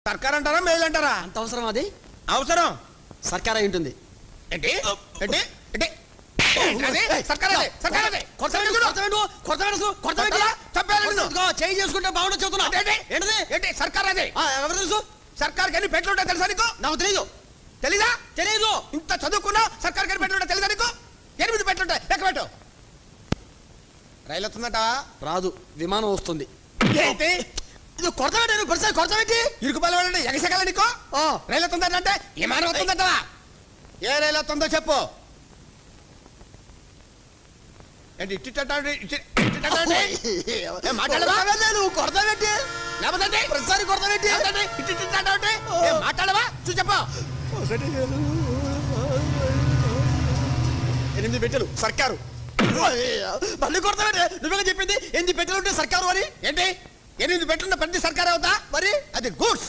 సర్కార్ అంటారా మెయిల్ అంటారా? అంత అవసరం అది? అవసరం. సర్కార్ అయి ఉంటుంది. ఏంటి ఏంటి ఏంటి సర్కార్ అదే సర్కార్ అదే చేంజ్ చేసుకుంటే బాగుంటుంది చెబుతున్నా. ఏంటిది ఏంటి సర్కార్ అదే? ఎవరు తెలుసు? సర్కార్ ఎన్ని పెట్లు ఉంటాయి తెలుసా నీకు? నాకు తెలీదు. తెలీదా? తెలీదు. ఇంత చదువుకున్నా సర్కార్ ఎన్ని పెట్లు ఉంటాయి తెలుసా నీకు? 8 పెట్లు ఉంటాయి. లెక్క పెట్టు. రైలు వస్తుందట? రాదు, విమానం వస్తుంది. ఏంటి ఇది కొరత పెట్టాను పరిస్థితి. కొరత పెట్టి ఇరుకుపల్లి వాళ్ళంటే ఎగసగల నీకు? రైలు వస్తుందంటే విమానం వస్తుందట. ఏ రైలు వస్తుందో చెప్పు. ఏంటి మాట్లాడవా? నువ్వు కొరత పెట్టి లేకపోతే ప్రతిసారి కొరత పెట్టి మాట్లాడవా? చూసి చెప్పు. 8 పెట్టెలు సర్కారు. మళ్ళీ కొరత పెట్టి నువ్వే చెప్పింది 8 పెట్టెలు ఉంటే సర్కారు అని. ఏంటి 8 పెట్లున్న ప్రతి సర్కార్ అవుతా? మరి అది గూడ్స్.